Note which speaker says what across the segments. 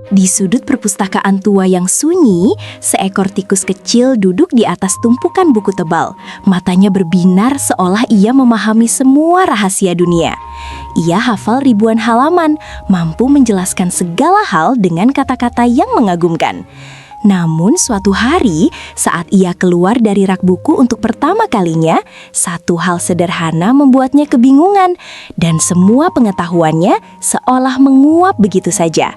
Speaker 1: Di sudut perpustakaan tua yang sunyi, seekor tikus kecil duduk di atas tumpukan buku tebal. Matanya berbinar seolah ia memahami semua rahasia dunia. Ia hafal ribuan halaman, mampu menjelaskan segala hal dengan kata-kata yang mengagumkan. Namun suatu hari, saat ia keluar dari rak buku untuk pertama kalinya, satu hal sederhana membuatnya kebingungan, dan semua pengetahuannya seolah menguap begitu saja.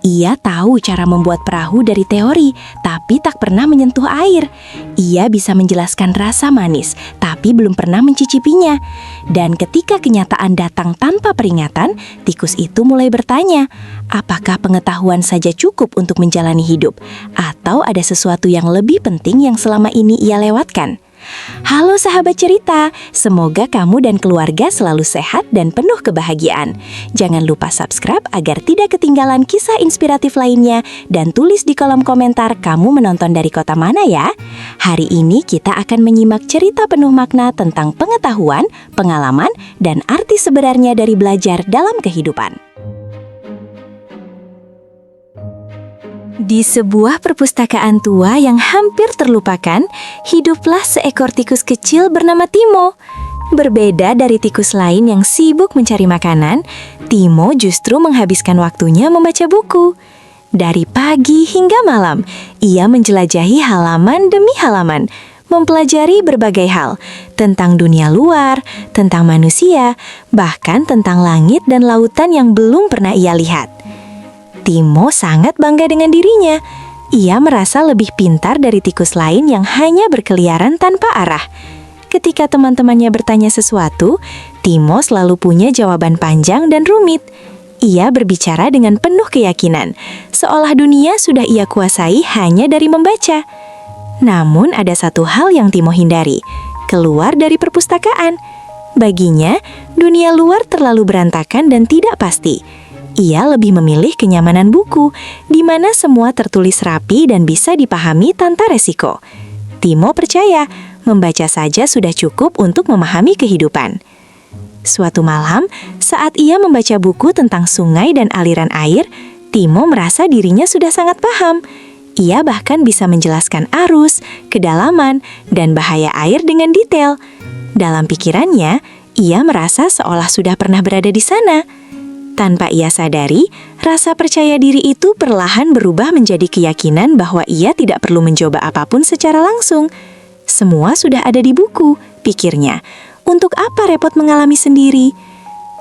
Speaker 1: Ia tahu cara membuat perahu dari teori, tapi tak pernah menyentuh air. Ia bisa menjelaskan rasa manis, tapi belum pernah mencicipinya. Dan ketika kenyataan datang tanpa peringatan, tikus itu mulai bertanya, apakah pengetahuan saja cukup untuk menjalani hidup? Atau ada sesuatu yang lebih penting yang selama ini ia lewatkan? Halo sahabat cerita, semoga kamu dan keluarga selalu sehat dan penuh kebahagiaan. Jangan lupa subscribe agar tidak ketinggalan kisah inspiratif lainnya dan tulis di kolom komentar kamu menonton dari kota mana ya. Hari ini kita akan menyimak cerita penuh makna tentang pengetahuan, pengalaman, dan arti sebenarnya dari belajar dalam kehidupan. Di sebuah perpustakaan tua yang hampir terlupakan, hiduplah seekor tikus kecil bernama Timo. Berbeda dari tikus lain yang sibuk mencari makanan, Timo justru menghabiskan waktunya membaca buku. Dari pagi hingga malam, ia menjelajahi halaman demi halaman, mempelajari berbagai hal tentang dunia luar, tentang manusia, bahkan tentang langit dan lautan yang belum pernah ia lihat. Timo sangat bangga dengan dirinya. Ia merasa lebih pintar dari tikus lain yang hanya berkeliaran tanpa arah. Ketika teman-temannya bertanya sesuatu, Timo selalu punya jawaban panjang dan rumit. Ia berbicara dengan penuh keyakinan, seolah dunia sudah ia kuasai hanya dari membaca. Namun ada satu hal yang Timo hindari, keluar dari perpustakaan. Baginya, dunia luar terlalu berantakan dan tidak pasti. Ia lebih memilih kenyamanan buku, di mana semua tertulis rapi dan bisa dipahami tanpa resiko. Timo percaya, membaca saja sudah cukup untuk memahami kehidupan. Suatu malam, saat ia membaca buku tentang sungai dan aliran air, Timo merasa dirinya sudah sangat paham. Ia bahkan bisa menjelaskan arus, kedalaman, dan bahaya air dengan detail. Dalam pikirannya, ia merasa seolah sudah pernah berada di sana. Tanpa ia sadari, rasa percaya diri itu perlahan berubah menjadi keyakinan bahwa ia tidak perlu mencoba apapun secara langsung. Semua sudah ada di buku, pikirnya. Untuk apa repot mengalami sendiri?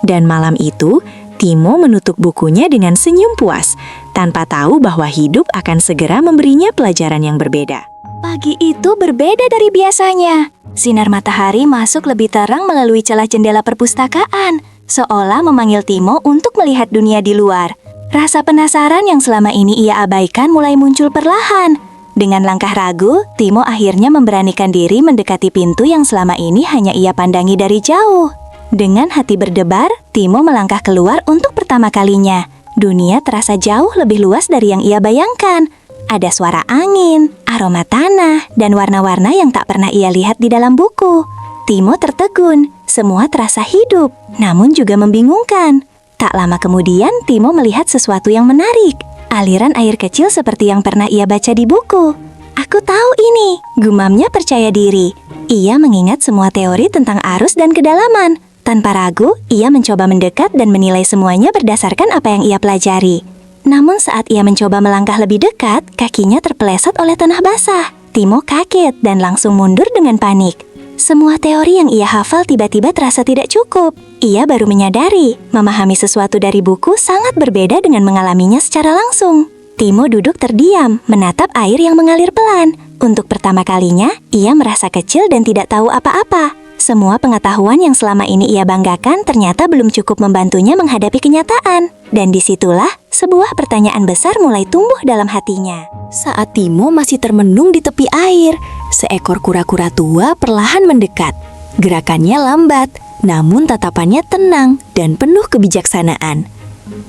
Speaker 1: Dan malam itu, Timo menutup bukunya dengan senyum puas, tanpa tahu bahwa hidup akan segera memberinya pelajaran yang berbeda. Pagi itu berbeda dari biasanya. Sinar matahari masuk lebih terang melalui celah jendela perpustakaan, seolah memanggil Timo untuk melihat dunia di luar. Rasa penasaran yang selama ini ia abaikan mulai muncul perlahan. Dengan langkah ragu, Timo akhirnya memberanikan diri mendekati pintu yang selama ini hanya ia pandangi dari jauh. Dengan hati berdebar, Timo melangkah keluar untuk pertama kalinya. Dunia terasa jauh lebih luas dari yang ia bayangkan. Ada suara angin, aroma tanah, dan warna-warna yang tak pernah ia lihat di dalam buku. Timo tertegun, semua terasa hidup, namun juga membingungkan. Tak lama kemudian, Timo melihat sesuatu yang menarik. Aliran air kecil seperti yang pernah ia baca di buku. Aku tahu ini, gumamnya percaya diri. Ia mengingat semua teori tentang arus dan kedalaman. Tanpa ragu, ia mencoba mendekat dan menilai semuanya berdasarkan apa yang ia pelajari. Namun saat ia mencoba melangkah lebih dekat, kakinya terpeleset oleh tanah basah. Timo kaget dan langsung mundur dengan panik. Semua teori yang ia hafal tiba-tiba terasa tidak cukup. Ia baru menyadari, memahami sesuatu dari buku sangat berbeda dengan mengalaminya secara langsung. Timo duduk terdiam, menatap air yang mengalir pelan. Untuk pertama kalinya, ia merasa kecil dan tidak tahu apa-apa. Semua pengetahuan yang selama ini ia banggakan ternyata belum cukup membantunya menghadapi kenyataan. Dan disitulah, sebuah pertanyaan besar mulai tumbuh dalam hatinya. Saat Timo masih termenung di tepi air, seekor kura-kura tua perlahan mendekat. Gerakannya lambat, namun tatapannya tenang dan penuh kebijaksanaan.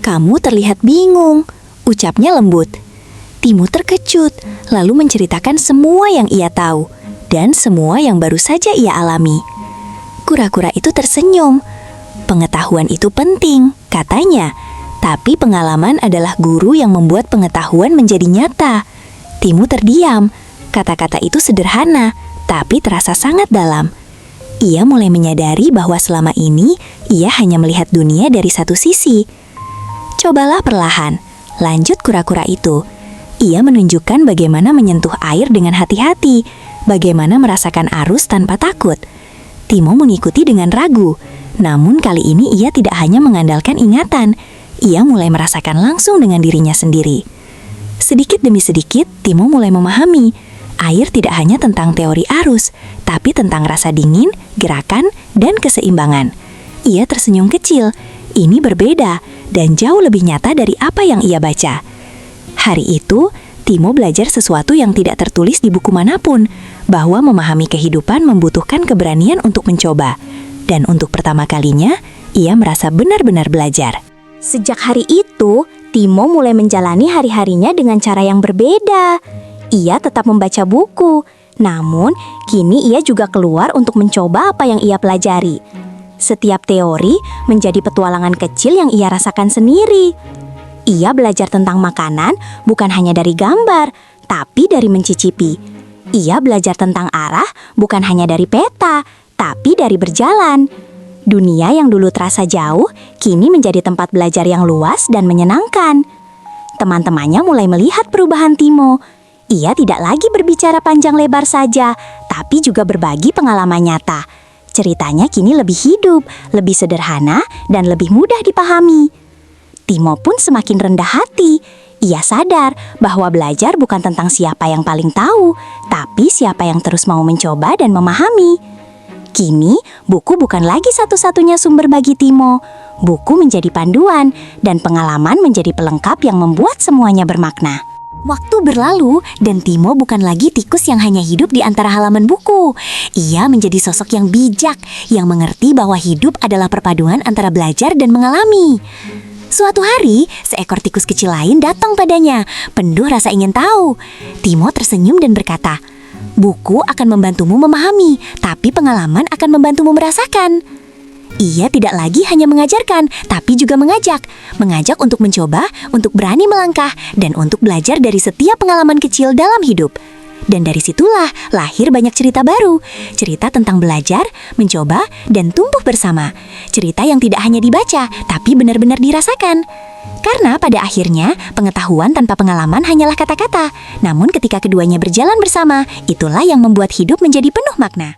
Speaker 1: Kamu terlihat bingung, ucapnya lembut. Timo terkejut, lalu menceritakan semua yang ia tahu dan semua yang baru saja ia alami. Kura-kura itu tersenyum. Pengetahuan itu penting, katanya. Tapi pengalaman adalah guru yang membuat pengetahuan menjadi nyata. Timo terdiam. Kata-kata itu sederhana, tapi terasa sangat dalam. Ia mulai menyadari bahwa selama ini ia hanya melihat dunia dari satu sisi. Cobalah perlahan, lanjut kura-kura itu. Ia menunjukkan bagaimana menyentuh air dengan hati-hati, bagaimana merasakan arus tanpa takut. Timo mengikuti dengan ragu, namun kali ini ia tidak hanya mengandalkan ingatan. Ia mulai merasakan langsung dengan dirinya sendiri. Sedikit demi sedikit, Timo mulai memahami. Air tidak hanya tentang teori arus, tapi tentang rasa dingin, gerakan, dan keseimbangan. Ia tersenyum kecil. Ini berbeda dan jauh lebih nyata dari apa yang ia baca. Hari itu, Timo belajar sesuatu yang tidak tertulis di buku manapun, bahwa memahami kehidupan membutuhkan keberanian untuk mencoba. Dan untuk pertama kalinya, ia merasa benar-benar belajar. Sejak hari itu, Timo mulai menjalani hari-harinya dengan cara yang berbeda. Ia tetap membaca buku, namun kini ia juga keluar untuk mencoba apa yang ia pelajari. Setiap teori menjadi petualangan kecil yang ia rasakan sendiri. Ia belajar tentang makanan bukan hanya dari gambar, tapi dari mencicipi. Ia belajar tentang arah bukan hanya dari peta, tapi dari berjalan. Dunia yang dulu terasa jauh, kini menjadi tempat belajar yang luas dan menyenangkan. Teman-temannya mulai melihat perubahan Timo. Ia tidak lagi berbicara panjang lebar saja, tapi juga berbagi pengalaman nyata. Ceritanya kini lebih hidup, lebih sederhana, dan lebih mudah dipahami. Timo pun semakin rendah hati. Ia sadar bahwa belajar bukan tentang siapa yang paling tahu, tapi siapa yang terus mau mencoba dan memahami. Kini, buku bukan lagi satu-satunya sumber bagi Timo. Buku menjadi panduan, dan pengalaman menjadi pelengkap yang membuat semuanya bermakna. Waktu berlalu, dan Timo bukan lagi tikus yang hanya hidup di antara halaman buku. Ia menjadi sosok yang bijak, yang mengerti bahwa hidup adalah perpaduan antara belajar dan mengalami. Suatu hari, seekor tikus kecil lain datang padanya, penuh rasa ingin tahu. Timo tersenyum dan berkata, "Buku akan membantumu memahami, tapi pengalaman akan membantumu merasakan." Ia tidak lagi hanya mengajarkan, tapi juga mengajak untuk mencoba, untuk berani melangkah, dan untuk belajar dari setiap pengalaman kecil dalam hidup. Dan dari situlah lahir banyak cerita baru, cerita tentang belajar, mencoba, dan tumbuh bersama. Cerita yang tidak hanya dibaca, tapi benar-benar dirasakan. Karena pada akhirnya, pengetahuan tanpa pengalaman hanyalah kata-kata. Namun ketika keduanya berjalan bersama, itulah yang membuat hidup menjadi penuh makna.